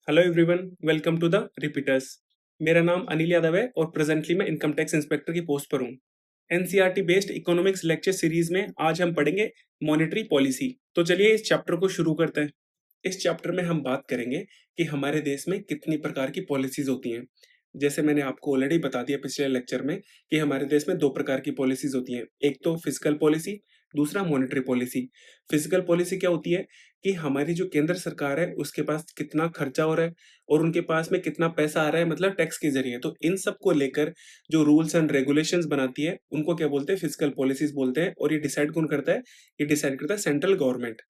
Hello everyone, welcome to the repeaters. मेरा नाम अनिल यादव है और प्रेजेंटली मैं इनकम टैक्स इंस्पेक्टर की पोस्ट पर हूँ। NCERT based economics lecture series में आज हम पढ़ेंगे मॉनेटरी पॉलिसी। तो चलिए इस चैप्टर को शुरू करते हैं। इस चैप्टर में हम बात करेंगे कि हमारे देश में कितनी प्रकार की पॉलिसीज होती हैं। जैसे मैंने आपको ऑलरेडी बता दिया पिछले लेक्चर में कि हमारे देश में दो प्रकार की पॉलिसीज होती हैं, एक तो फिजिकल पॉलिसी, दूसरा मॉनेटरी पॉलिसी। फिजिकल पॉलिसी क्या होती है कि हमारी जो केंद्र सरकार है उसके पास कितना खर्चा हो रहा है और उनके पास में कितना पैसा आ रहा है, मतलब टैक्स के जरिए। तो इन सब को लेकर जो रूल्स एंड रेगुलेशंस बनाती है उनको क्या बोलते हैं, फिजिकल पॉलिसीज बोलते हैं। और ये डिसाइड कौन करता है? ये डिसाइड करता है सेंट्रल गवर्नमेंट।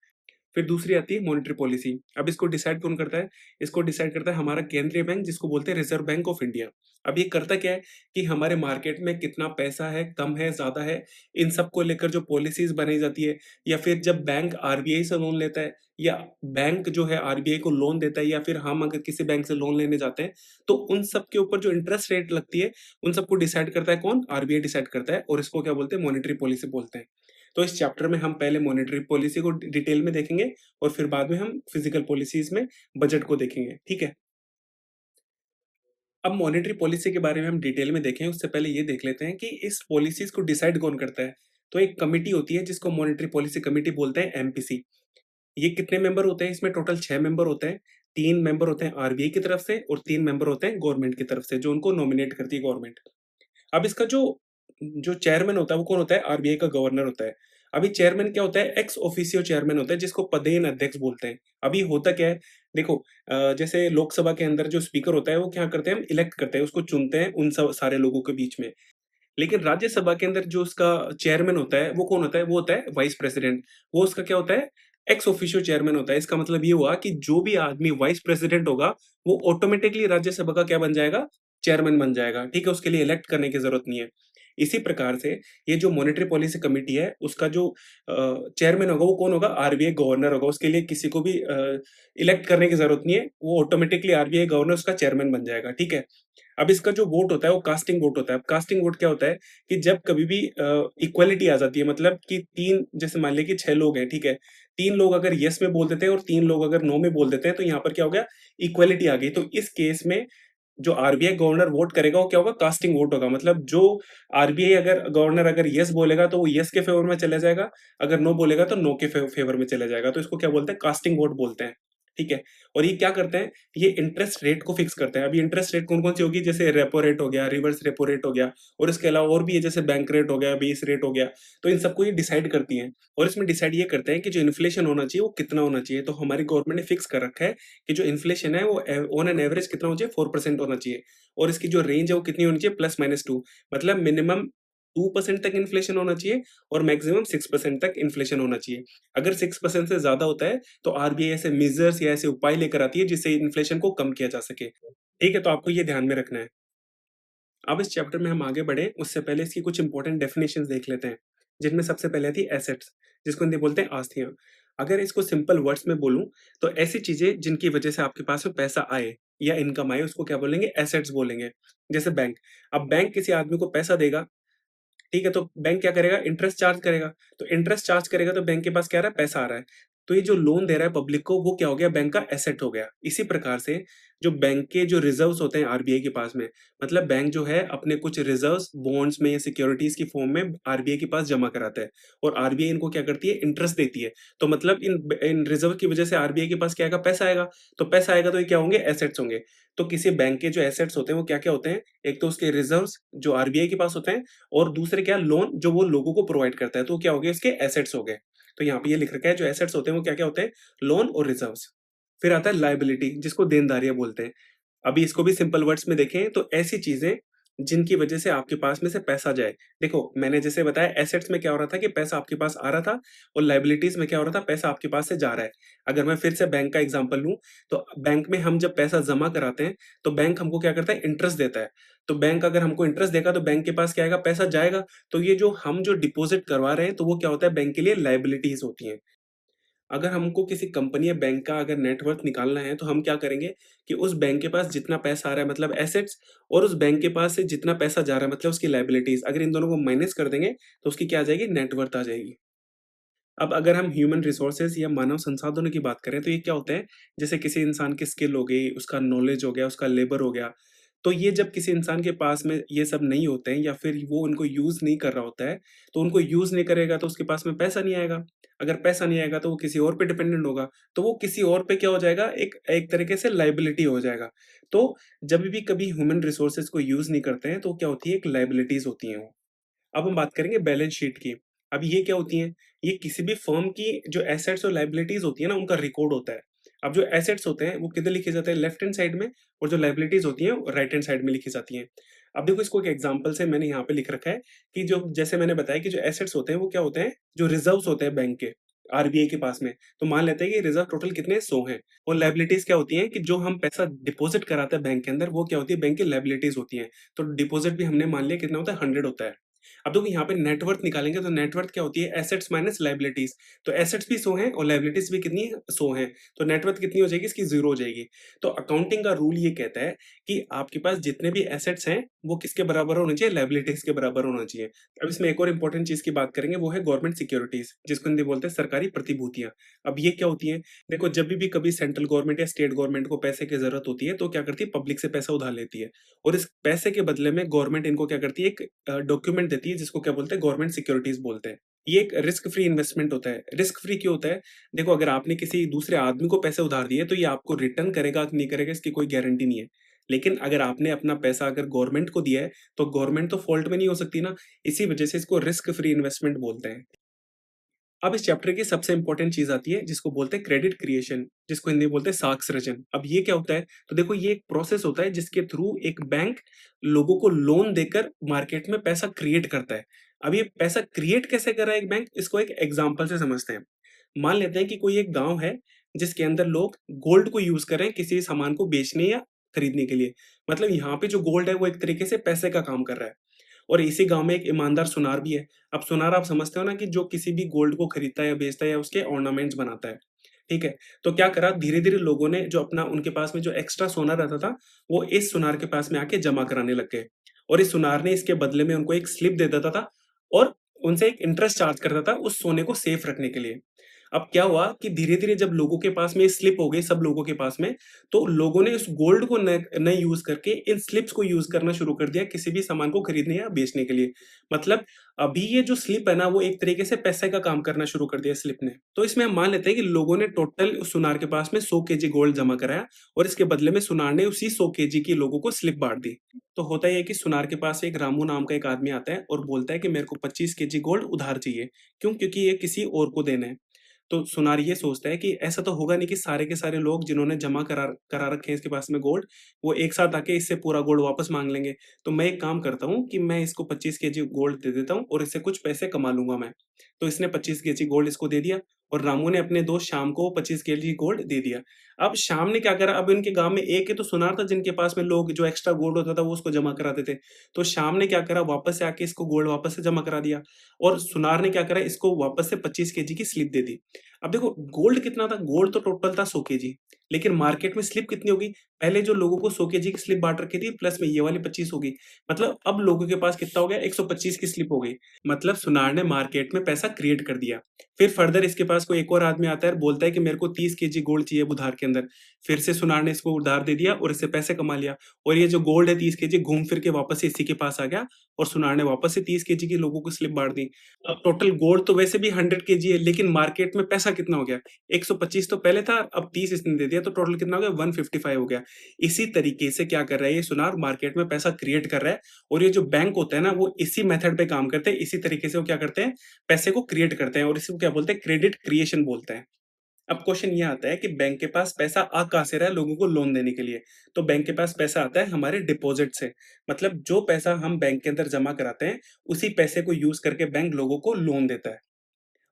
फिर दूसरी आती है मॉनेटरी पॉलिसी। अब इसको डिसाइड कौन करता है? इसको डिसाइड करता है हमारा केंद्रीय बैंक, जिसको बोलते हैं रिजर्व बैंक ऑफ इंडिया। अब ये करता क्या है कि हमारे मार्केट में कितना पैसा है, कम है, ज्यादा है, इन सब को लेकर जो पॉलिसीज बनाई जाती है, या फिर जब बैंक आरबीआई से लोन लेता है, या बैंक जो है आरबीआई को लोन देता है, या फिर हम अगर किसी बैंक से लोन लेने जाते हैं, तो उन सब के ऊपर जो इंटरेस्ट रेट लगती है उन सबको डिसाइड करता है कौन? आरबीआई डिसाइड करता है। और इसको क्या बोलते हैं? मॉनेटरी पॉलिसी बोलते हैं। तो इस चैप्टर में हम पहले मॉनेटरी पॉलिसी को डिटेल में देखेंगे और फिर बाद में हम फिजिकल पॉलिसीज में बजट को देखेंगे। ठीक है। अब मॉनेटरी पॉलिसी के बारे में हम डिटेल में देखें उससे पहले ये देख लेते हैं कि इस पॉलिसीज को डिसाइड कौन करता है। तो एक कमिटी होती है जिसको मॉनेटरी पॉलिसी कमिटी बोलते हैं, एमपीसी। ये कितने मेंबर होते हैं? इसमें टोटल 6 मेंबर होते हैं। 3 मेंबर होते हैं आरबीआई की तरफ से और 3 मेंबर होते हैं गवर्नमेंट की तरफ से, जो उनको नॉमिनेट करती है गवर्नमेंट। अब इसका जो जो चेयरमैन होता है वो कौन होता है? आरबीआई का गवर्नर होता है। अभी चेयरमैन क्या होता है? एक्स ऑफिशियो चेयरमैन होता है, जिसको पदेन अध्यक्ष बोलते हैं। अभी होता क्या है, देखो, जैसे लोकसभा के अंदर जो स्पीकर होता है वो क्या करते हैं? हम इलेक्ट करते हैं, उसको चुनते हैं उन सब सारे लोगों के बीच में। लेकिन राज्यसभा के अंदर जो उसका चेयरमैन होता है वो कौन होता है? वो होता है वाइस प्रेसिडेंट। वो उसका क्या होता है? एक्स ऑफिशियो चेयरमैन होता है। इसका मतलब ये हुआ कि जो भी आदमी वाइस प्रेसिडेंट होगा वो ऑटोमेटिकली राज्यसभा का क्या बन जाएगा? चेयरमैन बन जाएगा। ठीक है, उसके लिए इलेक्ट करने की जरूरत नहीं है। इसी प्रकार से ये जो मॉनेटरी पॉलिसी कमेटी है उसका जो चेयरमैन होगा वो कौन होगा? आरबीआई गवर्नर होगा। उसके लिए किसी को भी इलेक्ट करने की जरूरत नहीं है, वो ऑटोमेटिकली आरबीआई गवर्नर उसका चेयरमैन बन जाएगा। ठीक है। अब इसका जो वोट होता है वो कास्टिंग वोट होता है। अब कास्टिंग वोट क्या होता है कि जब कभी भी इक्वालिटी आ जाती है, मतलब कि 3, जैसे मान लिया कि 6 लोग हैं, ठीक है? 3 लोग अगर येस में बोल देते हैं और 3 लोग अगर नो में बोल देते हैं, तो यहाँ पर क्या हो गया? इक्वालिटी आ गई। तो इस केस में जो आरबीआई गवर्नर वोट करेगा वो क्या होगा? कास्टिंग वोट होगा। मतलब जो आरबीआई अगर गवर्नर अगर येस बोलेगा तो वो येस के फेवर में चला जाएगा, अगर नो बोलेगा तो नो के फेवर में चला जाएगा। तो इसको क्या बोलते हैं? कास्टिंग वोट बोलते हैं। ठीक है। और ये क्या करते हैं? ये इंटरेस्ट रेट को फिक्स करते हैं। अभी इंटरेस्ट रेट कौन कौन सी होगी? जैसे रेपो रेट हो गया, रिवर्स रेपो रेट हो गया, और इसके अलावा और भी है, जैसे बैंक रेट हो गया, बेस रेट हो गया। तो इन सबको ये डिसाइड करती हैं। और इसमें डिसाइड ये करते हैं कि जो इन्फ्लेशन होना चाहिए वो कितना होना चाहिए। तो हमारी गवर्नमेंट ने फिक्स कर रखा है कि जो इन्फ्लेशन है वो ऑन एन एवरेज कितना होना चाहिए? 4% होना चाहिए। और इसकी जो रेंज है वो कितनी होनी चाहिए? +-2। मतलब मिनिमम 2% तक इन्फ्लेशन होना चाहिए और मैक्सिमम 6% तक इन्फ्लेशन होना चाहिए। अगर 6% से ज्यादा होता है तो आरबीआई ऐसे मेजर्स या ऐसे उपाय लेकर आती है जिससे इन्फ्लेशन को कम किया जा सके। ठीक है, तो आपको ये ध्यान में रखना है। अब इस चैप्टर में हम आगे बढ़े उससे पहले इसकी कुछ इंपॉर्टेंट डेफिनेशंस देख लेते हैं, जिनमें सबसे पहले आती है एसेट्स, जिसको हिंदी बोलते हैं आस्तियां। अगर इसको सिंपल वर्ड्स में बोलूं तो ऐसी चीजें जिनकी वजह से आपके पास में पैसा आए या इनकम आए उसको क्या बोलेंगे? एसेट्स बोलेंगे। जैसे बैंक। अब बैंक किसी आदमी को पैसा देगा, ठीक है, तो बैंक क्या करेगा? इंटरेस्ट चार्ज करेगा। तो इंटरेस्ट चार्ज करेगा तो बैंक के पास क्या आ रहा है? पैसा आ रहा है। तो ये जो लोन दे रहा है पब्लिक को वो क्या हो गया? बैंक का एसेट हो गया। इसी प्रकार से जो बैंक के जो रिजर्व्स होते हैं आरबीआई के पास में, मतलब बैंक जो है अपने कुछ रिजर्व्स बॉन्ड्स में या सिक्योरिटीज की फॉर्म में आरबीआई के पास जमा कराता है, और आरबीआई इनको क्या करती है? इंटरेस्ट देती है। तो मतलब इन रिजर्व की वजह से आरबीआई के पास क्या आएगा? पैसा आएगा। तो पैसा आएगा तो ये क्या होंगे? एसेट्स होंगे। तो किसी बैंक के जो एसेट्स होते हैं वो क्या क्या होते हैं? एक तो उसके रिजर्व्स जो आरबीआई के पास होते हैं, और दूसरे क्या? लोन जो वो लोगों को प्रोवाइड करता है, तो क्या हो गए? इसके एसेट्स हो गए। तो यहाँ पे ये लिख रखा है जो एसेट्स होते हैं वो क्या-क्या होते हैं? लोन और रिजर्व्स। फिर आता है लायबिलिटी, जिसको देनदारियाँ बोलते हैं। अभी इसको भी सिंपल वर्ड्स में देखें तो ऐसी चीजें जिनकी वजह से आपके पास में से पैसा जाए। देखो, मैंने जैसे बताया एसेट्स में क्या हो रहा था कि पैसा आपके पास आ रहा था, और लायबिलिटीज में क्या हो रहा था? पैसा आपके पास से जा रहा है। अगर मैं फिर से बैंक का एग्जांपल लूं, तो बैंक में हम जब पैसा जमा कराते हैं तो बैंक हमको क्या करता है? इंटरेस्ट देता है। तो बैंक अगर हमको इंटरेस्ट देगा तो बैंक के पास क्या आएगा? पैसा जाएगा। तो ये जो हम जो डिपॉजिट करवा रहे हैं तो वो क्या होता है? बैंक के लिए लायबिलिटीज होती हैं। अगर हमको किसी कंपनी या बैंक का अगर नेटवर्थ निकालना है तो हम क्या करेंगे कि उस बैंक के पास जितना पैसा आ रहा है मतलब एसेट्स, और उस बैंक के पास से जितना पैसा जा रहा है मतलब उसकी लायबिलिटीज, अगर इन दोनों को माइनस कर देंगे तो उसकी क्या आ जाएगी? नेटवर्थ आ जाएगी। अब अगर हम ह्यूमन रिसोर्सेज़ या मानव संसाधनों की बात करें तो ये क्या होते हैं, जैसे किसी इंसान की स्किल हो गई, उसका नॉलेज हो गया, उसका लेबर हो गया। तो ये जब किसी इंसान के पास में ये सब नहीं होते हैं या फिर वो उनको यूज़ नहीं कर रहा होता है, तो उनको यूज़ नहीं करेगा तो उसके पास में पैसा नहीं आएगा। अगर पैसा नहीं आएगा तो वो किसी और पे डिपेंडेंट होगा, तो वो किसी और पे क्या हो जाएगा, एक एक तरीके से लायबिलिटी हो जाएगा। तो जब भी कभी ह्यूमन रिसोर्सेज़ को यूज़ नहीं करते हैं तो क्या होती है, एक लायबिलिटीज़ होती हैं वो। अब हम बात करेंगे बैलेंस शीट की। अब ये क्या होती हैं? ये किसी भी फर्म की जो एसेट्स और लायबिलिटीज़ होती है ना, उनका रिकॉर्ड होता है। अब जो एसेट्स होते हैं, वो किधर लिखे जाते हैं? लेफ्ट हैंड साइड में, और जो लायबिलिटीज़ होती हैं, वो राइट हैंड साइड में लिखी जाती हैं। अब देखो, इसको एक एग्ज़ाम्पल से मैंने यहाँ पे लिख रखा है कि जो जैसे मैंने बताया कि जो एसेट्स होते हैं, वो क्या होते हैं? जो रिज़र्व्स होते हैं बैंक के, आरबीआई के पास में। तो मान लेते हैं कि रिज़र्व टोटल कितने? 100 हैं, और लायबिलिटीज़ क्या होती हैं कि जो हम पैसा डिपॉज़िट कराते हैं बैंक के अंदर, वो क्या होती है? बैंक की लायबिलिटीज़ होती हैं। तो डिपॉज़िट भी हमने मान लिया कितना होता है? 100 होता है। अब देखो यहाँ पे नेटवर्थ निकालेंगे तो नेटवर्थ क्या होती है? Assets minus liabilities. तो एसेट्स भी 100 हैं और लायबिलिटीज भी कितनी है? 100 हैं। तो नेटवर्थ कितनी हो जाएगी? इसकी 0 हो जाएगी। तो अकाउंटिंग का रूल ये कहता है कि आपके पास जितने भी एसेट्स हैं वो किसके बराबर होने चाहिए? लायबिलिटीज के बराबर होना चाहिए। अब इसमें एक और इंपॉर्टेंट चीज की बात करेंगे, वो है गवर्नमेंट सिक्योरिटीज, जिसको हिंदी बोलते हैं सरकारी प्रतिभूतियां। अब ये क्या होती है? देखो, जब भी कभी सेंट्रल गवर्नमेंट या स्टेट गवर्नमेंट को पैसे की जरूरत होती है तो क्या करती है? पब्लिक से पैसा उधार लेती है, और इस पैसे के बदले में गवर्नमेंट इनको क्या करती है? एक डॉक्यूमेंट देती है जिसको क्या बोलते हैं? गवर्नमेंट सिक्योरिटीज बोलते हैं। ये एक रिस्क फ्री इन्वेस्टमेंट होता है। रिस्क फ्री क्यों होता है? देखो, अगर आपने किसी दूसरे आदमी को पैसे उधार दिए तो ये आपको रिटर्न करेगा कि नहीं करेगा, इसकी कोई गारंटी नहीं है। लेकिन अगर आपने अपना पैसा अगर गवर्नमेंट को दिया है तो गवर्नमेंट तो फॉल्ट में नहीं हो सकती ना। इसी वजह से इसको रिस्क फ्री इन्वेस्टमेंट बोलते हैं। अब इस चैप्टर की सबसे इंपॉर्टेंट चीज आती है जिसको बोलते हैं क्रेडिट क्रिएशन, जिसको हिंदी में बोलते हैं साख सृजन। अब ये क्या होता है? तो देखो, ये एक प्रोसेस होता है जिसके थ्रू एक बैंक लोगों को लोन देकर मार्केट में पैसा क्रिएट करता है। अब ये पैसा क्रिएट कैसे कर रहा है एक बैंक, इसको एक एग्जांपल से समझते हैं। मान लेते हैं कि कोई एक गांव है जिसके अंदर लोग गोल्ड को यूज कर रहे हैं किसी सामान को बेचने या खरीदने के लिए। मतलब यहाँ पे जो गोल्ड है वो एक तरीके से पैसे का काम कर रहा है। और इसी गाँव में एक ईमानदार सुनार भी है। अब सुनार आप समझते हो ना, कि जो किसी भी गोल्ड को खरीदता है या बेचता है या उसके ऑर्नामेंट्स बनाता है, ठीक है? तो क्या करा, धीरे-धीरे लोगों ने जो अपना उनके पास में जो एक्स्ट्रा सोना रहता था, वो इस सुनार के पास में आके जमा कराने लग गए। और इस सुनार ने इसके बदले में उनको एक स्लिप दे देता था, और उनसे एक इंटरेस्ट चार्ज करता था उस सोने को सेफ रखने के लिए। अब क्या हुआ कि धीरे-धीरे जब लोगों के पास में ये स्लिप हो गई, सब लोगों के पास में, तो लोगों ने उस गोल्ड को न नहीं यूज़ करके इन स्लिप्स को यूज़ करना शुरू कर दिया किसी भी सामान को खरीदने या बेचने के लिए। मतलब अभी ये जो स्लिप है ना, वो एक तरीके से पैसे का काम करना शुरू कर दिया स्लिप ने। तो इसमें हम मान लेते हैं कि लोगों ने टोटल उस सुनार के पास में 100 केजी गोल्ड जमा कराया, और इसके बदले में सुनार ने उसी 100 केजी की लोगों को स्लिप बाँट दी। तो होता ये है कि सुनार के पास एक रामू नाम का एक आदमी आता है और बोलता है कि मेरे को 25 केजी गोल्ड उधार चाहिए। क्यों? क्योंकि ये किसी और को देना है। तो सुनार ये सोचता है कि ऐसा तो होगा नहीं कि सारे के सारे लोग जिन्होंने जमा करा करा रखे हैं इसके पास में गोल्ड, वो एक साथ आके इससे पूरा गोल्ड वापस माँग लेंगे। तो मैं एक काम करता हूँ कि मैं इसको 25 केजी गोल्ड दे देता हूँ और इससे कुछ पैसे कमा लूँगा मैं। तो इसने 25 केजी गोल्ड इसको दे दिया, और रामू ने अपने दोस्त श्याम को 25 केजी गोल्ड दे दिया। अब श्याम ने क्या करा, अब इनके गाँव में एक ही तो सुनार था जिनके पास में लोग जो एक्स्ट्रा गोल्ड होता था वो उसको जमा कराते थे। तो श्याम ने क्या करा, वापस से आके इसको गोल्ड वापस से जमा करा दिया, और सुनार ने क्या करा, इसको वापस से 25 केजी की स्लिप दे दी। अब देखो, गोल्ड कितना था? गोल्ड तो टोटल था 100 केजी, लेकिन मार्केट में स्लिप कितनी होगी? पहले जो लोगों को 100 केजी की स्लिप बाँट रखी थी, प्लस में ये वाली 25 होगी। मतलब अब लोगों के पास कितना हो गया? 125 की स्लिप हो गई। मतलब सुनार ने मार्केट में पैसा क्रिएट कर दिया। फिर फर्दर इसके पास कोई एक और आदमी आता है और बोलता है कि मेरे को 30 केजी गोल्ड चाहिए उधार के अंदर। फिर से सुनार ने इसको उधार दे दिया और इससे पैसे कमा लिया, और ये जो गोल्ड है 30 केजी घूम फिर के वापस से इसी के पास आ गया, और सुनार ने वापस से 30 केजी की लोगों को स्लिप बाँट दी। अब टोटल गोल्ड तो वैसे भी 100 केजी है, लेकिन मार्केट में पैसा कितना हो गया? 125 तो पहले था, अब 30 इसने दे दिया, तो टोटल कितना हो गया? 155 हो गया। इसी तरीके से क्या कर रहा है ये सुनार, मार्केट में पैसा क्रिएट कर रहा है, और ये जो बैंक होते हैं ना, वो इसी मेथड पे काम करते हैं। इसी तरीके से वो क्या करते हैं, पैसे को क्रिएट करते हैं, और इसी को क्या बोलते हैं? क्रेडिट क्रिएशन बोलते हैं। अब क्वेश्चन ये आता है कि बैंक के पास पैसा आ कहाँ से रहा है लोगों को लोन देने के लिए? तो बैंक के पास पैसा आता है हमारे डिपॉजिट से। मतलब जो पैसा हम बैंक के अंदर जमा कराते हैं, उसी पैसे को यूज़ करके बैंक लोगों को लोन देता है।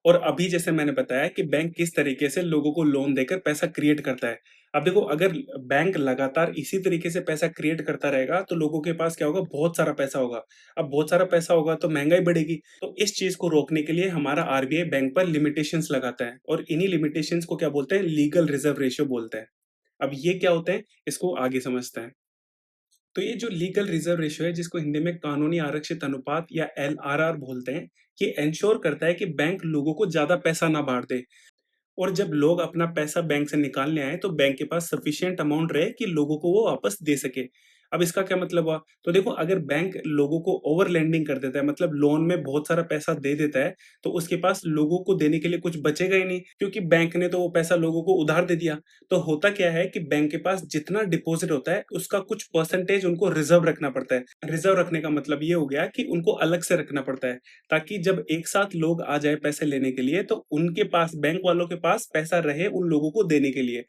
और अभी जैसे मैंने बताया कि बैंक किस तरीके से लोगों को लोन देकर पैसा क्रिएट करता है। अब देखो, अगर बैंक लगातार इसी तरीके से पैसा क्रिएट करता रहेगा तो लोगों के पास क्या होगा? बहुत सारा पैसा होगा। अब बहुत सारा पैसा होगा तो महँगाई बढ़ेगी। तो इस चीज़ को रोकने के लिए हमारा आरबीआई बैंक पर लिमिटेशंस लगाता है, और इन्हीं लिमिटेशंस को क्या बोलते हैं? लीगल रिज़र्व रेशियो बोलते हैं। अब ये क्या होते हैं? इसको आगे समझते हैं। तो ये जो लीगल रिजर्व रेशियो है, जिसको हिंदी में कानूनी आरक्षित अनुपात या एलआरआर बोलते हैं, ये एंश्योर करता है कि बैंक लोगों को ज़्यादा पैसा ना बाँट दे और जब लोग अपना पैसा बैंक से निकालने आएँ, तो बैंक के पास सफिशिएंट अमाउंट रहे कि लोगों को वो वापस दे सके। अब इसका क्या मतलब हुआ? तो देखो, अगर बैंक लोगों को ओवर लेंडिंग कर देता है, मतलब लोन में बहुत सारा पैसा दे देता है, तो उसके पास लोगों को देने के लिए कुछ बचेगा ही नहीं, क्योंकि बैंक ने तो वो पैसा लोगों को उधार दे दिया। तो होता क्या है कि बैंक के पास जितना डिपॉज़िट होता है, उसका कुछ परसेंटेज उनको रिज़र्व रखना पड़ता है। रिज़र्व रखने का मतलब ये हो गया कि उनको अलग से रखना पड़ता है, ताकि जब एक साथ लोग आ जाएँ पैसे लेने के लिए, तो उनके पास, बैंक वालों के पास पैसा रहे उन लोगों को देने के लिए।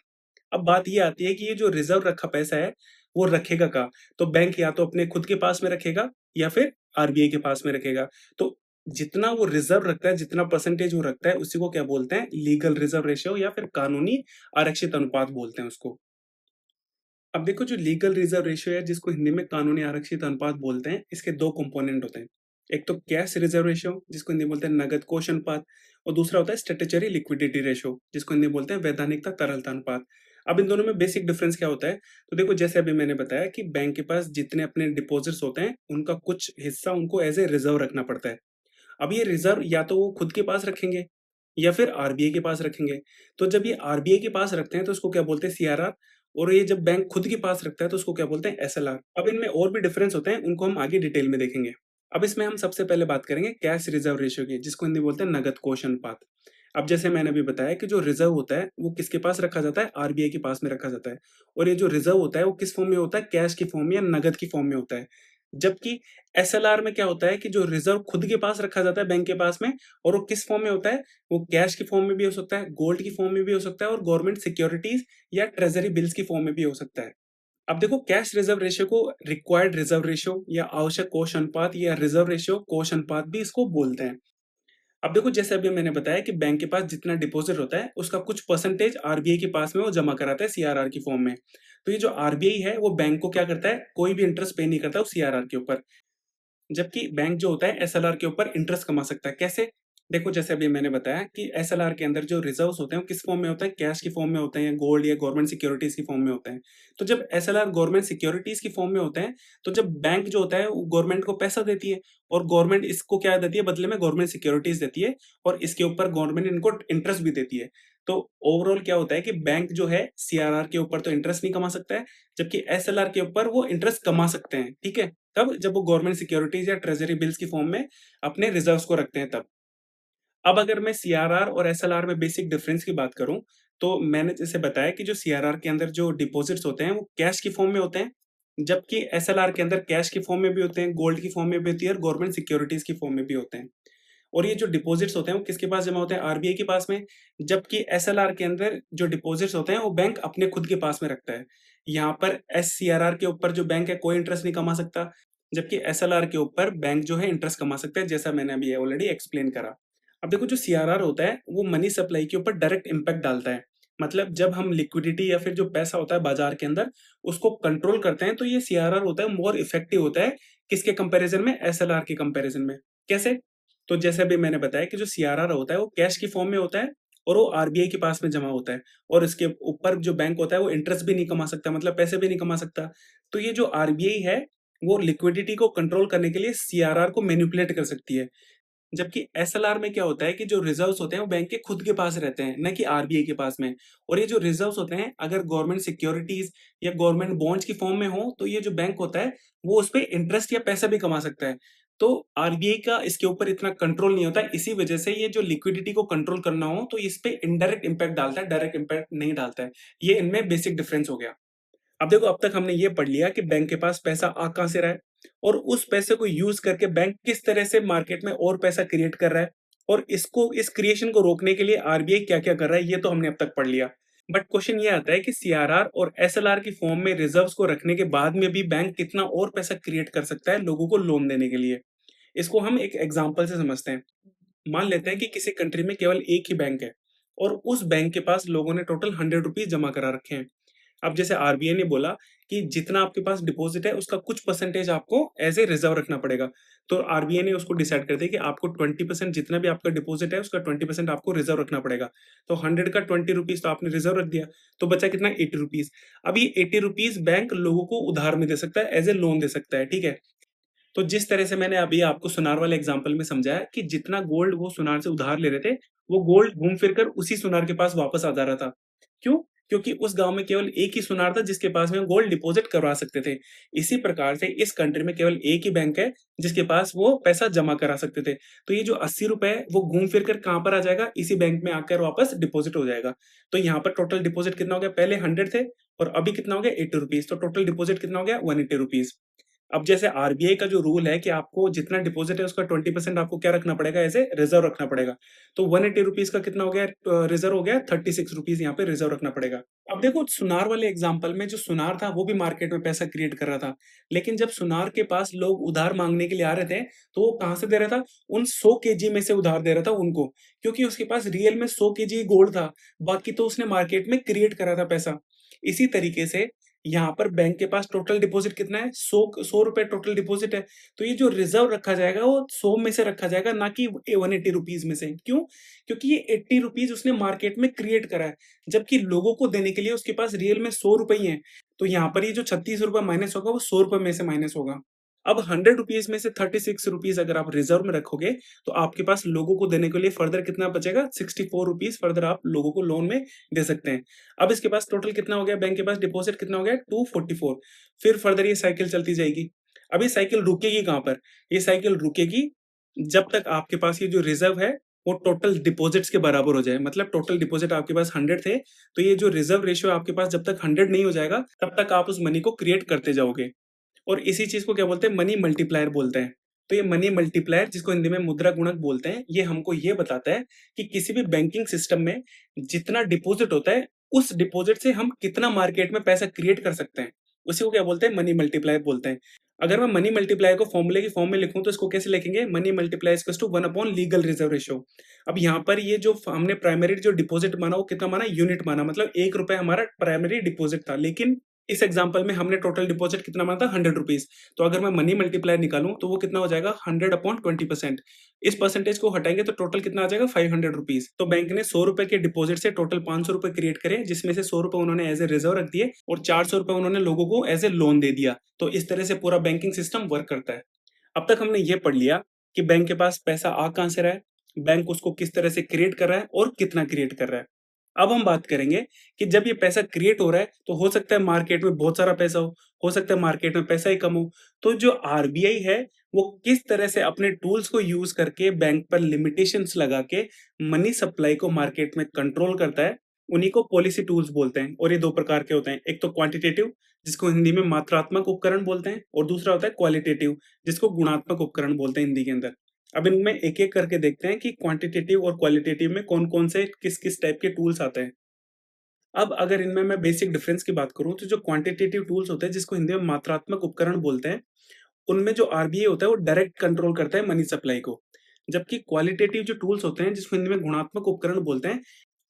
अब बात ये आती है कि ये जो रिज़र्व रखा पैसा है, वो रखेगा कहाँ? तो बैंक या तो अपने खुद के पास में रखेगा या फिर आरबीआई के पास में रखेगा। तो जितना वो रिज़र्व रखता है, जितना परसेंटेज वो रखता है, उसी को क्या बोलते हैं? लीगल रिज़र्व रेशियो या फिर कानूनी आरक्षित अनुपात बोलते हैं उसको। अब देखो, जो लीगल रिजर्व रेशियो है, जिसको हिंदी में कानूनी आरक्षित अनुपात बोलते हैं, इसके 2 कंपोनेंट होते हैं। एक तो कैश रिजर्व रेशियो, जिसको हिंदी में बोलते हैं नगद कोष अनुपात, और दूसरा होता है स्टैट्यूटरी लिक्विडिटी रेशियो, जिसको हिंदी में बोलते हैं वैधानिकता तरलता अनुपात। अब इन दोनों में बेसिक डिफरेंस क्या होता है? तो देखो, जैसे अभी मैंने बताया कि बैंक के पास जितने अपने डिपॉजिट्स होते हैं, उनका कुछ हिस्सा उनको एज़ ए रिजर्व रखना पड़ता है। अब ये रिजर्व या तो वो खुद के पास रखेंगे या फिर आरबीआई के पास रखेंगे। तो जब ये आरबीआई के पास रखते हैं, तो उसको क्या बोलते हैं? सीआरआर। और ये जब बैंक खुद के पास रखता है, तो उसको क्या बोलते हैं? एसएलआर। अब इनमें और भी डिफरेंस होते हैं, उनको हम आगे डिटेल में देखेंगे। अब इसमें हम सबसे पहले बात करेंगे कैश रिजर्व रेशियो की, जिसको हिंदी में बोलते हैं नगद कोष अनुपात। अब जैसे मैंने अभी बताया कि जो रिजर्व होता है, वो किसके पास रखा जाता है? आरबीआई के पास में रखा जाता है। और ये जो रिजर्व होता है, वो किस फॉर्म में होता है? कैश की फॉर्म में या नगद की फॉर्म में होता है। जबकि एसएलआर में क्या होता है कि जो रिजर्व खुद के पास रखा जाता है बैंक के पास में, और वो किस फॉर्म में होता है? वो कैश की फॉर्म में भी हो सकता है, गोल्ड की फॉर्म में भी हो सकता है और गवर्नमेंट सिक्योरिटीज या ट्रेजरी बिल्स की फॉर्म में भी हो सकता है। अब देखो, कैश रिजर्व रेशियो को रिक्वायर्ड रिजर्व रेशियो या आवश्यक कोष अनुपात या रिजर्व रेशियो कोष अनुपात भी इसको बोलते हैं। अब देखो, जैसे अभी मैंने बताया कि बैंक के पास जितना डिपॉजिट होता है, उसका कुछ परसेंटेज आरबीआई के पास में वो जमा कराता है सीआरआर की फॉर्म में। तो ये जो आरबीआई है, वो बैंक को क्या करता है? कोई भी इंटरेस्ट पे नहीं करता उस सीआरआर के ऊपर। जबकि बैंक जो होता है, एसएलआर के ऊपर इंटरेस्ट कमा सकता है। कैसे? देखो, जैसे अभी मैंने बताया कि एसएलआर के अंदर जो रिजर्व्स होते हैं, वो किस फॉर्म में होता है? कैश की फॉर्म में होते हैं, गोल्ड या गवर्नमेंट सिक्योरिटीज की फॉर्म में होते हैं। तो जब एसएलआर गवर्नमेंट सिक्योरिटीज की फॉर्म में होते हैं, तो जब बैंक जो होता है, वो गवर्नमेंट को पैसा देती है और गवर्नमेंट इसको क्या देती है? बदले में गवर्नमेंट सिक्योरिटीज देती है और इसके ऊपर गवर्नमेंट इनको इंटरेस्ट भी देती है। तो ओवरऑल क्या होता है कि बैंक जो है, सीआरआर के ऊपर तो इंटरेस्ट नहीं कमा सकता है, जबकि एसएलआर के ऊपर वो इंटरेस्ट कमा सकते हैं। ठीक है? तब जब वो गवर्नमेंट सिक्योरिटीज या ट्रेजरी बिल्स की फॉर्म में अपने रिजर्व्स को रखते हैं तब। अब अगर मैं सीआरआर और एसएलआर में बेसिक डिफरेंस की बात करूं, तो मैंने जैसे बताया कि जो सीआरआर के अंदर जो डिपॉजिट्स होते हैं, वो कैश की फॉर्म में होते हैं, जबकि एसएलआर के अंदर कैश की फॉर्म में भी होते हैं, गोल्ड की फॉर्म में भी होती है और गवर्नमेंट सिक्योरिटीज की फॉर्म में भी होते हैं। और ये जो डिपॉजिट्स होते हैं, वो किसके पास जमा होते हैं? आरबीआई के पास में। जबकि एसएलआर के अंदर जो डिपॉजिट्स होते हैं, वो बैंक अपने खुद के पास में रखता है। यहाँ पर एससीआरआर के ऊपर जो बैंक है, कोई इंटरेस्ट नहीं कमा सकता, जबकि एसएलआर के ऊपर बैंक जो है इंटरेस्ट कमा सकता है, जैसा मैंने अभी ऑलरेडी एक्सप्लेन करा। अब देखो, जो सीआरआर होता है, वो मनी सप्लाई के ऊपर डायरेक्ट इम्पैक्ट डालता है। मतलब जब हम लिक्विडिटी या फिर जो पैसा होता है बाजार के अंदर, उसको कंट्रोल करते हैं, तो ये सीआरआर होता है मोर इफेक्टिव होता है, किसके कंपैरिजन में? एसएलआर के कंपैरिजन में। कैसे? तो जैसे अभी मैंने बताया कि जो सीआरआर होता है, वो कैश की फॉर्म में होता है और वो आरबीआई के पास में जमा होता है और इसके ऊपर जो बैंक होता है, वो इंटरेस्ट भी नहीं कमा सकता, मतलब पैसे भी नहीं कमा सकता। तो ये जो आरबीआई है, वो लिक्विडिटी को कंट्रोल करने के लिए सीआरआर को मैनिपुलेट कर सकती है। जबकि एसएलआर में क्या होता है कि जो रिजर्व्स होते हैं, वो बैंक के खुद के पास रहते हैं, ना कि आरबीआई के पास में। और ये जो रिजर्व्स होते हैं, अगर गवर्नमेंट सिक्योरिटीज या गवर्नमेंट बॉन्ड्स की फॉर्म में हो, तो ये जो बैंक होता है, वो उसपे इंटरेस्ट या पैसा भी कमा सकता है। तो आरबीआई का इसके ऊपर इतना कंट्रोल नहीं होता है, इसी वजह से ये जो लिक्विडिटी को कंट्रोल करना हो, तो इस पे इनडायरेक्ट इम्पैक्ट डालता है, डायरेक्ट इम्पैक्ट नहीं डालता है। ये इनमें बेसिक डिफरेंस हो गया। अब देखो, अब तक हमने ये पढ़ लिया कि बैंक के पास पैसा आ कहाँ से रहा है और उस पैसे को यूज करके बैंक किस तरह से मार्केट में और पैसा क्रिएट कर रहा है और इसको, इस क्रिएशन को रोकने के लिए आरबीआई क्या-क्या कर रहा है, ये तो हमने अब तक पढ़ लिया। बट क्वेश्चन ये आता है कि सीआरआर और एसएलआर की फॉर्म में रिजर्व्स को रखने के बाद में भी बैंक कितना और पैसा क्रिएट कर सकता है लोगों को लोन देने के लिए। इसको हम एक एग्जांपल से समझते हैं। मान लेते हैं कि किसी कंट्री में केवल एक ही बैंक है और उस बैंक के पास लोगों ने टोटल ₹100 जमा करा रखे हैं। अब जैसे आरबीआई ने बोला कि जितना आपके पास डिपॉज़िट है उसका कुछ परसेंटेज आपको एज़ ए रिज़र्व रखना पड़ेगा। तो आरबीआई ने उसको डिसाइड कर दिया कि आपको 20% जितना भी आपका डिपॉज़िट है उसका 20% आपको रिज़र्व रखना पड़ेगा। तो 100 का ₹20 तो आपने रिज़र्व रख दिया, तो बचा कितना ₹80। अब ये ₹80 बैंक लोगों को उधार में दे सकता है, एज़ ए लोन दे सकता है, ठीक है? तो जिस तरह से मैंने अभी आपको सुनार वाले एग्ज़ाम्पल में समझाया कि जितना गोल्ड वो सुनार से उधार ले रहे थे, वो गोल्ड घूम फिर कर उसी सुनार के पास वापस आ जा रहा था। क्यों? क्योंकि उस गाँव में केवल एक ही सुनार था जिसके पास में गोल्ड डिपॉज़िट करवा सकते थे। इसी प्रकार से इस कंट्री में केवल एक ही बैंक है जिसके पास वो पैसा जमा करा सकते थे। तो ये जो ₹80 है वो घूम फिर कर कहाँ पर आ जाएगा? इसी बैंक में आकर वापस डिपॉज़िट हो जाएगा। तो यहाँ पर टोटल डिपॉज़िट कितना हो गया? पहले 100 थे और अभी कितना हो गया? ₹80 तो टोटल डिपॉज़िट कितना हो गया? ₹180। अब जैसे आरबीआई का जो रूल है कि आपको जितना डिपॉज़िट है उसका 20% आपको क्या रखना पड़ेगा ऐज़ ए रिज़र्व रखना पड़ेगा। तो ₹180 का कितना हो गया रिज़र्व हो गया ₹36 यहाँ पे रिज़र्व रखना पड़ेगा। अब देखो सुनार वाले एग्ज़ाम्पल में जो सुनार था वो भी मार्केट में पैसा क्रिएट कर रहा था। लेकिन जब सुनार के पास लोग उधार माँगने के लिए आ रहे थे, तो वो कहाँ से दे रहा था? उन 100 केजी में से उधार दे रहा था उनको, क्योंकि उसके पास रियल में 100 केजी गोल्ड था, बाकी तो उसने मार्केट में क्रिएट करा था पैसा। इसी तरीके से यहाँ पर बैंक के पास टोटल डिपॉज़िट कितना है? ₹100 टोटल डिपॉज़िट है। तो ये जो रिज़र्व रखा जाएगा वो 100 में से रखा जाएगा ना कि ₹180 में से। क्यों? क्योंकि ये ₹80 उसने मार्केट में क्रिएट करा है, जबकि लोगों को देने के लिए उसके पास रियल में ₹100 ही हैं। तो यहाँ पर ये जो ₹36 माइनस होगा वो ₹100 में से माइनस होगा। अब ₹100 में से ₹36 अगर आप रिज़र्व में रखोगे, तो आपके पास लोगों को देने के लिए फर्दर कितना बचेगा? ₹64 फर्दर आप लोगों को लोन में दे सकते हैं। अब इसके पास टोटल कितना हो गया? बैंक के पास डिपॉज़िट कितना हो गया? 244। फिर फर्दर ये साइकिल चलती जाएगी। अब ये साइकिल रुकेगी कहाँ पर? ये साइकिल रुकेगी जब तक आपके पास ये जो रिज़र्व है, वो टोटल डिपॉज़िट्स के बराबर हो जाए। मतलब टोटल डिपॉज़िट आपके पास 100 थे, तो ये जो रिज़र्व रेशियो आपके पास जब तक 100 नहीं हो जाएगा, तब तक आप उस मनी को क्रिएट करते जाओगे। और इसी चीज़ को क्या बोलते हैं? मनी मल्टीप्लायर बोलते हैं। तो ये मनी मल्टीप्लायर जिसको हिंदी में मुद्रा गुणक बोलते हैं, ये हमको ये बताता है कि किसी भी बैंकिंग सिस्टम में जितना डिपॉज़िट होता है, उस डिपॉज़िट से हम कितना मार्केट में पैसा क्रिएट कर सकते हैं। उसी को क्या बोलते हैं? मनी मल्टीप्लायर बोलते हैं। अगर मैं मनी मल्टीप्लायर को फ़ॉर्मूले की फ़ॉर्म में लिखूँ तो इसको कैसे लिखेंगे? Money multiply equals to 1 upon legal reserve ratio. अब यहाँ पर ये जो हमने प्राइमरी जो डिपॉज़िट माना वो कितना माना? यूनिट माना मतलब ₹1 हमारा प्राइमरी डिपॉज़िट था। लेकिन इस एग्जांपल में हमने टोटल डिपॉजिट कितना माना था? ₹100। तो अगर मैं मनी मल्टीप्लायर निकालूँ तो वो कितना हो जाएगा? 100 अपॉन 20%। इस परसेंटेज को हटाएँगे तो टोटल कितना आ जाएगा? ₹500। तो बैंक ने ₹100 के डिपॉजिट से टोटल ₹500 क्रिएट करे, जिसमें से ₹100 उन्होंने एज़ ए रिज़र्व रख दिए और ₹400 उन्होंने लोगों को एज़ ए लोन दे दिया। तो इस तरह से पूरा बैंकिंग सिस्टम वर्क करता है। अब तक हमने ये पढ़ लिया कि बैंक के पास पैसा आ कहाँ से रहा है, बैंक उसको किस तरह से क्रिएट कर रहा है और कितना क्रिएट कर रहा है। अब हम बात करेंगे कि जब ये पैसा क्रिएट हो रहा है, तो हो सकता है मार्केट में बहुत सारा पैसा हो सकता है मार्केट में पैसा ही कम हो। तो जो आरबीआई है, वो किस तरह से अपने टूल्स को यूज़ करके बैंक पर लिमिटेशंस लगा के मनी सप्लाई को मार्केट में कंट्रोल करता है, उन्हीं को पॉलिसी टूल्स बोलते हैं और ये 2 प्रकार के होते हैं। एक तो क्वांटिटेटिव जिसको हिंदी में मात्रात्मक उपकरण बोलते हैं और दूसरा होता है क्वालिटेटिव जिसको गुणात्मक उपकरण बोलते हैं हिंदी के अंदर। अब इनमें एक-एक करके देखते हैं कि क्वांटिटेटिव और क्वालिटेटिव में कौन-कौन से किस-किस टाइप के टूल्स आते हैं। अब अगर इनमें मैं बेसिक डिफरेंस की बात करूँ तो जो क्वांटिटेटिव टूल्स होते हैं जिसको हिंदी में मात्रात्मक उपकरण बोलते हैं, उनमें जो आरबीआई होता है वो डायरेक्ट कंट्रोल करता है मनी सप्लाई को। जबकि क्वालिटेटिव जो टूल्स होते हैं जिसको हिंदी में गुणात्मक उपकरण बोलते हैं,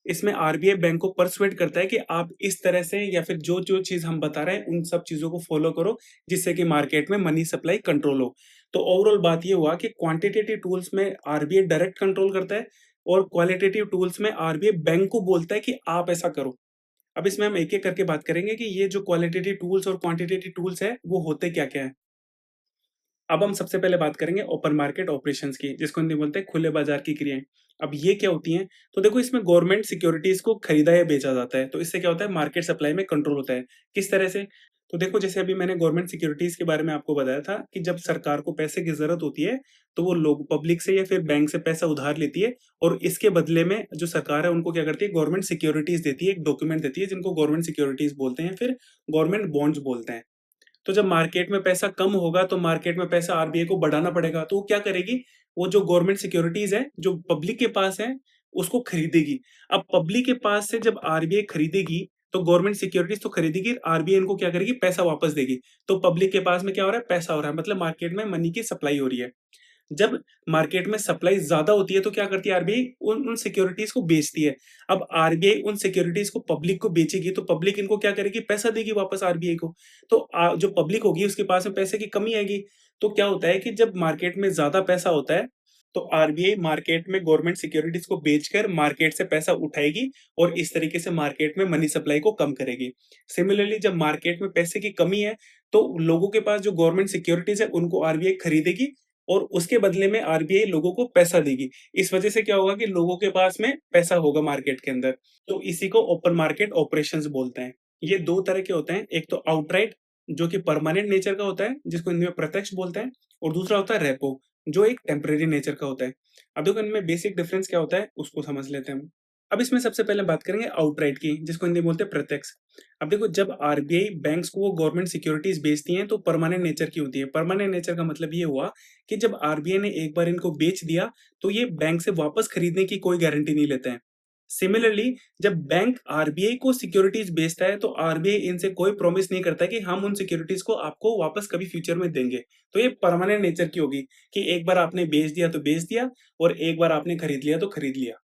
इसमें आरबीआई बैंक को पर्सुएड करता है कि आप इस तरह से या फिर जो-जो चीज़ हम बता रहे हैं, उन सब चीज़ों को फ़ॉलो करो, जिससे कि मार्केट में मनी सप्लाई कंट्रोल हो। तो ओवरऑल बात ये हुआ कि क्वांटिटेटिव टूल्स में आरबीआई डायरेक्ट कंट्रोल करता है और क्वालिटेटिव टूल्स में आरबीआई बैंक को बोलता है कि आप ऐसा करो। अब इसमें हम एक-एक करके बात करेंगे कि ये जो क्वालिटेटिव टूल्स और क्वांटिटेटिव टूल्स हैं, वो होते क्या-क्या हैं। अब हम सबसे पहले बात करेंगे ओपन मार्केट ऑपरेशंस की, जिसको हिंदी में बोलते हैं खुले बाजार की क्रियाएँ। अब ये क्या होती हैं? तो देखो इसमें गवर्नमेंट सिक्योरिटीज़ को खरीदा या बेचा जाता है, तो इससे क्या होता है मार्केट सप्लाई में कंट्रोल होता है। किस तरह से? तो देखो जैसे अभी मैंने गवर्नमेंट सिक्योरिटीज़ के बारे में आपको बताया था कि जब सरकार को पैसे की ज़रूरत होती है, तो वो लोग पब्लिक से या फिर बैंक से पैसा उधार लेती है और इसके बदले में जो सरकार है उनको क्या करती है गवर्नमेंट सिक्योरिटीज़ देती है, एक डॉक्यूमेंट देती है जिनको गवर्नमेंट सिक्योरिटीज़ बोलते हैं, फिर गवर्नमेंट बॉन्ड्स बोलते हैं। तो जब मार्केट में पैसा कम होगा तो मार्केट में पैसा आरबीआई को बढ़ाना पड़ेगा। तो वो क्या करेगी? वो जो गवर्नमेंट सिक्योरिटीज़ है, जो पब्लिक के पास है, उसको खरीदेगी। अब पब्लिक के पास से जब आरबीआई खरीदेगी, तो गवर्नमेंट सिक्योरिटीज़ तो खरीदेगी, आरबीआई इनको क्या करेगी? पैसा वापस देगी। तो पब्लिक के पास में क्या हो रहा है? पैसा हो रहा है, मतलब मार्केट में मनी की सप्लाई हो रही है। जब मार्केट में सप्लाई ज़्यादा होती है तो क्या करती है आरबीआई उन उन सिक्योरिटीज़ को बेचती है। अब आरबीआई उन सिक्योरिटीज़ को पब्लिक को बेचेगी तो पब्लिक इनको क्या करेगी? पैसा देगी वापस आरबीआई को। तो जो पब्लिक होगी उसके पास में पैसे की कमी आएगी। तो क्या होता है कि जब मार्केट में ज़्यादा पैसा होता है, तो आरबीआई मार्केट में गवर्नमेंट सिक्योरिटीज़ को बेचकर मार्केट से पैसा उठाएगी और इस तरीके से मार्केट में मनी सप्लाई को कम करेगी। सिमिलरली जब मार्केट में पैसे की कमी है, तो लोगों के पास जो गवर्नमेंट सिक्योरिटीज़ है उनको आरबीआई खरीदेगी और उसके बदले में आरबीआई लोगों को पैसा देगी। इस वजह से क्या होगा कि लोगों के पास में पैसा होगा मार्केट के अंदर। तो इसी को ओपन मार्केट ऑपरेशंस बोलते हैं। ये 2 तरह के होते हैं, एक तो आउटराइट जो कि परमानेंट नेचर का होता है, जिसको हिंदी में प्रत्यक्ष बोलते हैं और दूसरा होता है रेपो जो एक टेम्परेरी नेचर का होता है। अब देखो इनमें बेसिक डिफरेंस क्या होता है, उसको समझ लेते हैं हम। अब इसमें सबसे पहले बात करेंगे आउटराइट की, जिसको हिंदी में बोलते हैं प्रत्यक्ष। अब देखो जब आरबीआई बैंक्स को वो गवर्नमेंट सिक्योरिटीज़ बेचती हैं तो परमानेंट नेचर की होती है। परमानेंट नेचर का मतलब ये हुआ कि जब आरबीआई ने एक बार इनको बेच दिया, तो ये बैंक से वापस खरीदने की कोई गारंटी नहीं लेते हैं। सिमिलरली जब बैंक आरबीआई को सिक्योरिटीज़ बेचता है, तो आरबीआई इनसे कोई प्रॉमिस नहीं करता है कि हम उन सिक्योरिटीज़ को आपको वापस कभी फ्यूचर में देंगे। तो ये परमानेंट नेचर की होगी कि एक बार आपने बेच दिया तो बेच दिया और एक बार आपने खरीद लिया तो खरीद लिया।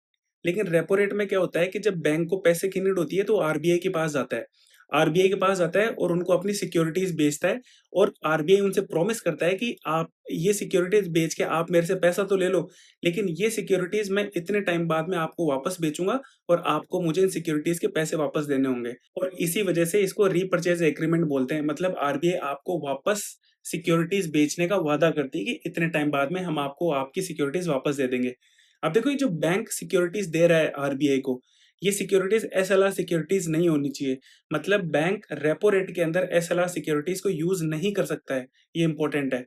लेकिन रेपो रेट में क्या होता है कि जब बैंक को पैसे की नीड होती है तो आरबीआई के पास जाता है। आरबीआई के पास जाता है और उनको अपनी सिक्योरिटीज़ बेचता है और आरबीआई उनसे प्रॉमिस करता है कि आप ये सिक्योरिटीज़ बेच के आप मेरे से पैसा तो ले लो, लेकिन ये सिक्योरिटीज़ मैं इतने टाइम बाद में आपको वापस बेचूँगा और आपको मुझे इन सिक्योरिटीज़ के पैसे वापस देने होंगे। और इसी वजह से इसको रीपर्चेज़ एग्रीमेंट बोलते हैं। मतलब आरबीआई आपको वापस सिक्योरिटीज़ बेचने का वादा करती है कि इतने टाइम बाद में हम आपको आपकी सिक्योरिटीज़ वापस दे देंगे। अब देखो ये जो बैंक सिक्योरिटीज़ दे रहा है आरबीआई को, ये सिक्योरिटीज़ एसएलआर सिक्योरिटीज़ नहीं होनी चाहिए। मतलब बैंक रेपो रेट के अंदर एसएलआर सिक्योरिटीज़ को यूज़ नहीं कर सकता है, ये इम्पोर्टेंट है।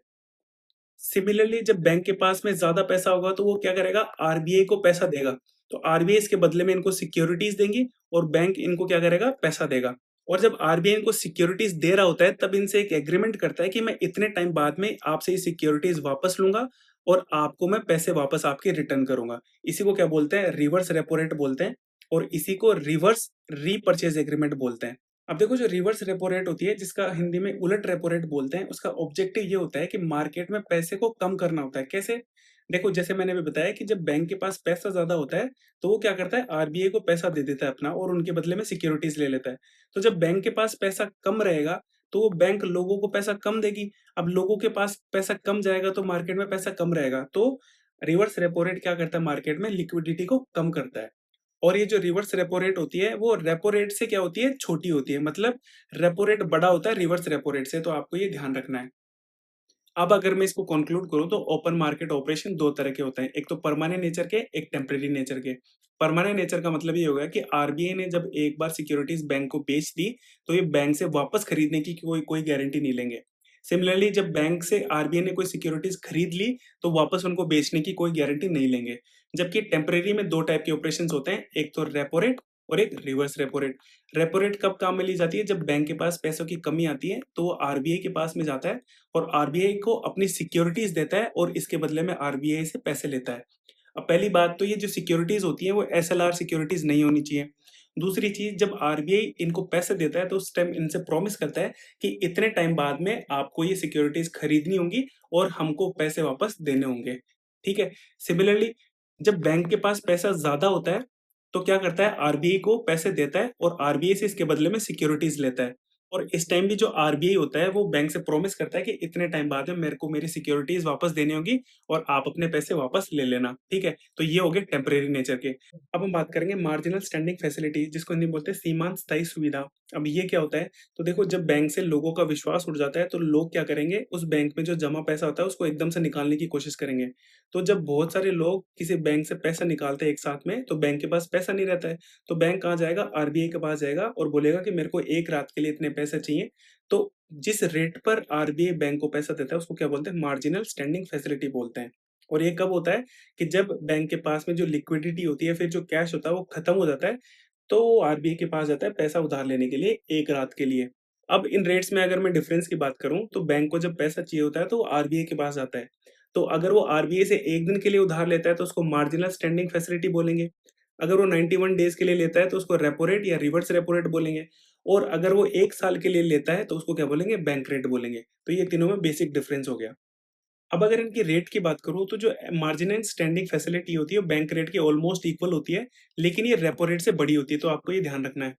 सिमिलरली जब बैंक के पास में ज़्यादा पैसा होगा तो वो क्या करेगा आरबीआई को पैसा देगा। तो आरबीआई इसके बदले में इनको सिक्योरिटीज़ देंगी और बैंक इनको क्या करेगा पैसा देगा। और जब आरबीआई इनको सिक्योरिटीज़ दे रहा होता है तब इनसे एक एग्रीमेंट करता है कि मैं इतने टाइम बाद में आपसे ये सिक्योरिटीज़ वापस लूँगा और आपको मैं पैसे वापस आपके रिटर्न करूँगा। इसी को क्या बोलते हैं रिवर्स रेपो रेट बोलते हैं और इसी को रिवर्स रीपर्चेज़ एग्रीमेंट बोलते हैं। अब देखो जो रिवर्स रेपो रेट होती है जिसका हिंदी में उलट रेपो रेट बोलते हैं, उसका ऑब्जेक्टिव ये होता है कि मार्केट में पैसे को कम करना होता है। कैसे? देखो जैसे मैंने अभी बताया कि जब बैंक के पास पैसा ज़्यादा होता है, तो वो क्या करता है आरबीआई को पैसा दे देता है अपना और उनके बदले में सिक्योरिटीज़ ले लेता है। तो जब बैंक के पास पैसा कम रहेगा, तो वो बैंक लोगों को पैसा कम देगी। अब लोगों के पास पैसा कम जाएगा तो मार्केट में पैसा कम रहेगा। तो रिवर्स रेपो रेट क्या करता है मार्केट में लिक्विडिटी को कम करता है। और ये जो रिवर्स रेपो रेट होती है, वो रेपो रेट से क्या होती है, छोटी होती है। मतलब रेपो रेट बड़ा होता है रिवर्स रेपो रेट से, तो आपको ये ध्यान रखना है। अब अगर मैं इसको कंक्लूड करूँ तो ओपन मार्केट ऑपरेशन 2 तरह के होते हैं। एक तो परमानेंट नेचर के, एक टेम्परेरी नेचर के। परमानेंट नेचर का मतलब ये होगा कि आरबीआई ने जब एक बार सिक्योरिटीज़ बैंक को बेच दी, तो ये बैंक से वापस खरीदने की कोई कोई गारंटी नहीं लेंगे। सिमिलरली जब बैंक से आरबीआई ने कोई सिक्योरिटीज़ खरीद ली, तो वापस उनको बेचने की कोई गारंटी नहीं लेंगे। जबकि टेम्परेरी में 2 टाइप के ऑपरेशंस होते हैं, एक तो रेपो रेट और एक reverse repo rate. Repo rate कब काम में ली जाती है? जब बैंक के पास पैसों की कमी आती है, तो वो आरबीआई के पास में जाता है और आरबीआई को अपनी सिक्योरिटीज़ देता है और इसके बदले में आरबीआई से पैसे लेता है। अब पहली बात तो ये जो सिक्योरिटीज़ होती हैं वो एसएलआर सिक्योरिटीज़ नहीं होनी चाहिए। दूसरी चीज़ जब आरबीआई इनको पैसे देता है तो उस टाइम इनसे प्रॉमिस करता है कि इतने टाइम बाद में आपको ये सिक्योरिटीज़ खरीदनी होंगी और हमको पैसे वापस देने होंगे। ठीक है? सिमिलरली जब बैंक के पास पैसा ज़्यादा होता है, तो क्या करता है आरबीआई को पैसे देता है और आरबीआई से इसके बदले में सिक्योरिटीज़ लेता है। और इस टाइम भी जो आरबीआई होता है वो बैंक से प्रॉमिस करता है कि इतने टाइम बाद में मेरे को मेरी सिक्योरिटीज़ वापस देनी होगी और आप अपने पैसे वापस ले लेना, ठीक है? तो ये हो गए टेम्परेरी नेचर के। अब हम बात करेंगे मार्जिनल स्टैंडिंग फैसिलिटी जिसको हिंदी में बोलते हैं सीमांत स्थायी सुविधा। अब ये क्या होता है? तो देखो जब बैंक से लोगों का विश्वास उठ जाता है तो लोग क्या करेंगे उस बैंक में जो जमा पैसा होता है उसको एकदम से निकालने की कोशिश करेंगे। तो जब बहुत सारे लोग किसी बैंक से पैसा निकालते हैं एक साथ में तो बैंक के पास पैसा नहीं रहता है। तो बैंक कहाँ जाएगा? आरबीआई के पास जाएगा और बोलेगा कि मेरे को 1 रात के लिए इतने पैसे चाहिए। तो जिस रेट पर आरबीआई बैंक को पैसा देता है उसको क्या बोलते हैं? मार्जिनल स्टैंडिंग फैसिलिटी बोलते हैं। और ये कब होता है? कि जब बैंक के पास में जो लिक्विडिटी होती है फिर जो कैश होता है वो खत्म हो जाता है, तो वो आरबीआई के पास जाता है पैसा उधार लेने के लिए 1 रात के लिए। अब इन रेट्स में अगर मैं डिफरेंस की बात करूँ तो बैंक को जब पैसा चाहिए होता है तो वो आरबीआई के पास जाता है। तो अगर वो आरबीआई से 1 दिन के लिए उधार लेता है तो उसको मार्जिनल स्टैंडिंग फैसिलिटी बोलेंगे। अगर वो 91 डेज़ के लिए लेता है तो उसको रेपो रेट या रिवर्स रेपो रेट बोलेंगे। और अगर वो 1 साल के लिए लेता है तो उसको क्या बोलेंगे? बैंक रेट बोलेंगे। तो ये तीनों में बेसिक डिफरेंस हो गया। अब अगर इनकी रेट की बात करूँ तो जो मार्जिन एंड स्टैंडिंग फैसिलिटी होती है वो बैंक रेट के ऑलमोस्ट इक्वल होती है, लेकिन ये रेपो रेट से बड़ी होती है, तो आपको ये ध्यान रखना है।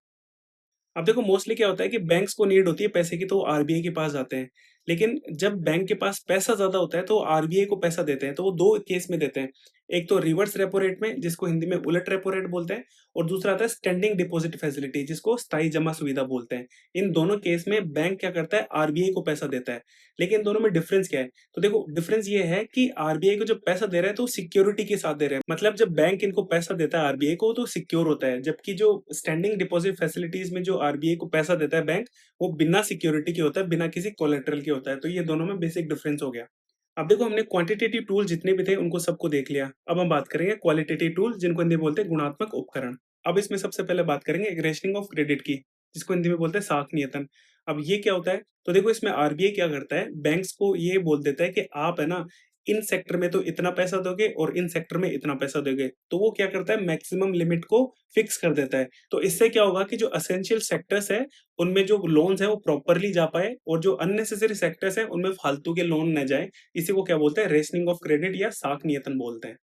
अब देखो मोस्टली क्या होता है कि बैंक्स को नीड होती है पैसे की, तो वो आरबीआई के पास जाते हैं। लेकिन जब बैंक के पास पैसा ज़्यादा होता है तो आरबीआई को पैसा देते हैं, तो वो 2 केस में देते हैं। एक तो रिवर्स रेपो रेट में, जिसको हिंदी में उलट रेपो रेट बोलते हैं, और दूसरा आता है स्टैंडिंग डिपॉजिट फैसिलिटी, जिसको स्थायी जमा सुविधा बोलते हैं। इन दोनों केस में बैंक क्या करता है, आरबीआई को पैसा देता है। लेकिन दोनों में डिफरेंस क्या है? तो देखो डिफरेंस ये है कि आरबीआई को जब पैसा दे रहा है तो सिक्योरिटी के साथ दे रहे हैं। मतलब जब बैंक इनको पैसा देता है आरबीआई को तो सिक्योर होता है, जबकि जो स्टैंडिंग डिपॉजिट फैसिलिटीज में जो आरबीआई को पैसा देता है बैंक, वो बिना सिक्योरिटी के होता है, बिना किसी कोलेटरल के होता है। तो ये दोनों में बेसिक डिफरेंस हो गया। अब देखो हमने क्वांटिटेटिव टूल जितने भी थे उनको सबको देख लिया। अब हम बात करेंगे क्वालिटेटिव टूल, जिनको हिंदी में बोलते हैं गुणात्मक उपकरण। अब इसमें सबसे पहले बात करेंगे रेशनिंग ऑफ क्रेडिट की, जिसको हिंदी में बोलते हैं साख नियतन। अब ये क्या होता है? तो देखो इसमें आरबीआई क्या करता है, बैंक्स को ये बोल देता है कि आप है ना इन सेक्टर में तो इतना पैसा दोगे और इन सेक्टर में इतना पैसा दोगे। तो वो क्या करता है, मैक्सिमम लिमिट को फिक्स कर देता है। तो इससे क्या होगा कि जो एसेंशियल सेक्टर्स है उनमें जो लोन्स है वो प्रॉपरली जा पाए, और जो अननेसेसरी सेक्टर्स है उनमें फालतू के लोन न जाए। इसी को क्या बोलते हैं, रेशनिंग ऑफ क्रेडिट या साख नियतन बोलते हैं।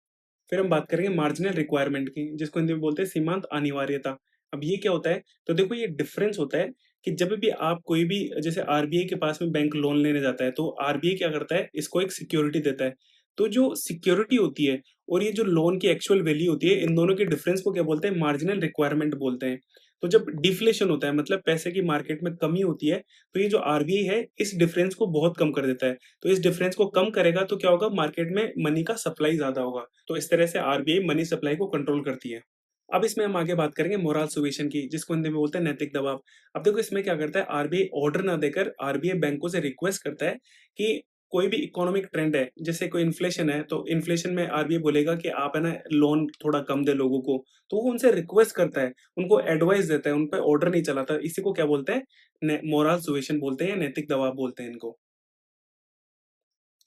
फिर हम बात करेंगे मार्जिनल रिक्वायरमेंट की, जिसको हिंदी में बोलते हैं सीमांत अनिवार्यता। अब ये क्या होता है? तो देखो ये डिफरेंस होता है कि जब भी आप कोई भी, जैसे आरबीआई के पास में बैंक लोन लेने जाता है तो आरबीआई क्या करता है, इसको एक सिक्योरिटी देता है। तो जो सिक्योरिटी होती है और ये जो लोन की एक्चुअल वैल्यू होती है, इन दोनों के डिफरेंस को क्या बोलते हैं, मार्जिनल रिक्वायरमेंट बोलते हैं। तो जब डिफ्लेशन होता है, मतलब पैसे की मार्केट में कमी होती है, तो ये जो आरबीआई है इस डिफरेंस को बहुत कम कर देता है। तो इस डिफरेंस को कम करेगा तो क्या होगा, मार्केट में मनी का सप्लाई ज्यादा होगा। तो इस तरह से आरबीआई मनी सप्लाई को कंट्रोल करती है। अब इसमें हम आगे बात करेंगे मोरल सुएशन की, जिसको हिंदी में बोलते हैं नैतिक दबाव। अब देखो इसमें क्या करता है, आरबीआई ऑर्डर ना देकर आरबीआई बैंकों से रिक्वेस्ट करता है कि कोई भी इकोनॉमिक ट्रेंड है, जैसे कोई इन्फ्लेशन है, तो इन्फ्लेशन में आरबीआई बोलेगा कि आप है ना लोन थोड़ा कम दे लोगों को। तो वो उनसे रिक्वेस्ट करता है, उनको एडवाइस देता है, उन पे ऑर्डर नहीं चलाता। इसी को क्या बोलते हैं, मोरल सुएशन बोलते हैं या नैतिक दबाव बोलते हैं इनको।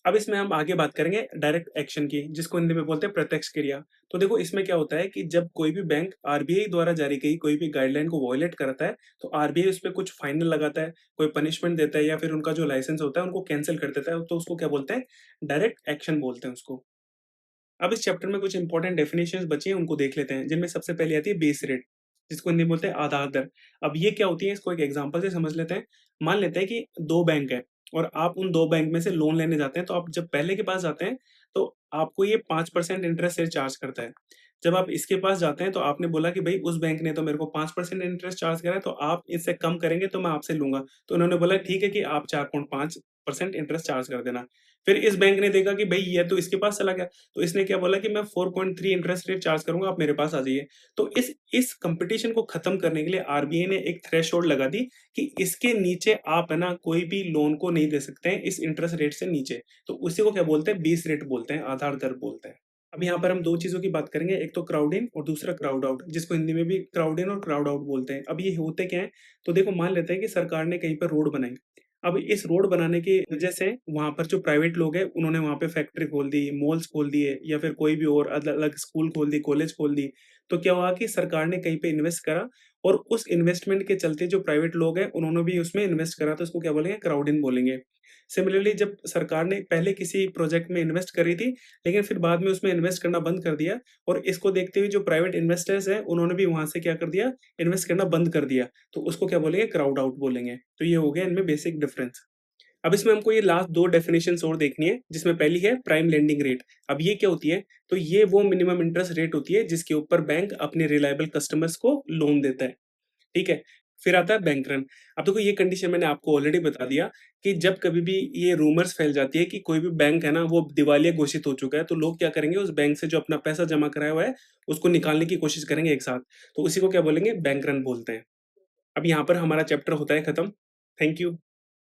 अब इसमें हम आगे बात करेंगे डायरेक्ट एक्शन की, जिसको हिंदी में बोलते हैं प्रत्यक्ष क्रिया। तो देखो इसमें क्या होता है कि जब कोई भी बैंक आरबीआई द्वारा जारी की कोई भी गाइडलाइन को वॉयलेट करता है, तो आरबीआई उस पे कुछ फाइन लगाता है, कोई पनिशमेंट देता है, या फिर उनका जो लाइसेंस होता है उनको कैंसल कर देता है। तो उसको क्या बोलते हैं, डायरेक्ट एक्शन बोलते हैं उसको। अब इस चैप्टर में कुछ इंपॉर्टेंट डेफिनेशंस बची हैं, उनको देख लेते हैं, जिनमें सबसे पहले आती है बेस रेट, जिसको हिंदी में बोलते हैं आधार दर। अब ये क्या होती है, इसको एक एग्जांपल से समझ लेते हैं। मान लेते हैं कि 2 बैंक हैं और आप उन 2 बैंक में से लोन लेने जाते हैं, तो आप जब पहले के पास जाते हैं, तो आपको ये 5% इंटरेस्ट रेट चार्ज करता है। जब आप इसके पास जाते हैं, तो आपने बोला कि भई उस बैंक ने तो मेरे को 5% इंटरेस्ट चार्ज करा है, तो आप इससे कम करेंगे तो मैं आपसे लूँगा। तो उन्होंने बोला ठीक है कि आप 4.5% इंटरेस्ट चार्ज कर देना। फिर इस बैंक ने देखा कि भई ये तो इसके पास चला गया, तो इसने क्या बोला कि मैं 4.3 इंटरेस्ट रेट चार्ज करूँगा, आप मेरे पास आ जाइए। तो इस कॉम्पिटिशन को खत्म करने के लिए आरबीआई ने एक थ्रेशोल्ड लगा दी कि इसके नीचे आप है ना कोई भी लोन को नहीं दे सकते हैं इस इंटरेस्ट रेट से नीचे। तो उसी को क्या बोलते हैं, बेस रेट बोलते हैं, आधार दर बोलते हैं। अब यहाँ पर हम 2 चीज़ों की बात करेंगे, एक तो क्राउड इन और दूसरा क्राउड आउट, जिसको हिंदी में भी क्राउड इन और क्राउड आउट बोलते हैं। अब ये होते क्या हैं? तो देखो मान लेते हैं कि सरकार ने कहीं पर रोड बनाई। अब इस रोड बनाने की वजह से वहाँ पर जो प्राइवेट लोग हैं, उन्होंने वहाँ पे फैक्ट्री खोल दी, मॉल्स खोल दिए, या फिर कोई भी और अलग-अलग स्कूल खोल दी, कॉलेज खोल दी। तो क्या हुआ कि सरकार ने कहीं पे इन्वेस्ट करा, और उस इन्वेस्टमेंट के चलते जो प्राइवेट लोग हैं, उन्होंने भी उसमें इन्वेस्ट करा, तो उसको क्या बोलेंगे, क्राउड इन बोलेंगे। सिमिलरली जब सरकार ने पहले किसी प्रोजेक्ट में इन्वेस्ट करी थी, लेकिन फिर बाद में उसमें इन्वेस्ट करना बंद कर दिया, और इसको देखते हुए जो प्राइवेट इन्वेस्टर्स हैं, उन्होंने भी वहाँ से क्या कर दिया, इन्वेस्ट करना बंद कर दिया। तो उसको क्या बोलेंगे, क्राउड आउट बोलेंगे। तो ये हो गया इनमें बेसिक डिफरेंस। अब इसमें हमको ये लास्ट 2 डेफिनिशंस और देखनी है, जिसमें पहली है प्राइम लेंडिंग रेट। अब ये क्या होती है? तो ये वो मिनिमम इंटरेस्ट रेट होती है जिसके ऊपर बैंक अपने रिलायबल कस्टमर्स को लोन देता है, ठीक है? फिर आता है बैंक रन। अब देखो ये कंडीशन मैंने आपको ऑलरेडी बता दिया कि जब कभी भी ये रूमर्स फैल जाती है कि कोई भी बैंक है ना वो दिवालिया घोषित हो चुका है, तो लोग क्या करेंगे, उस बैंक से जो अपना पैसा जमा कराया हुआ है, उसको निकालने की कोशिश करेंगे एक साथ। तो उसी को क्या बोलेंगे, बैंक रन बोलते हैं। अब यहाँ पर हमारा चैप्टर होता है खत्म। Thank you.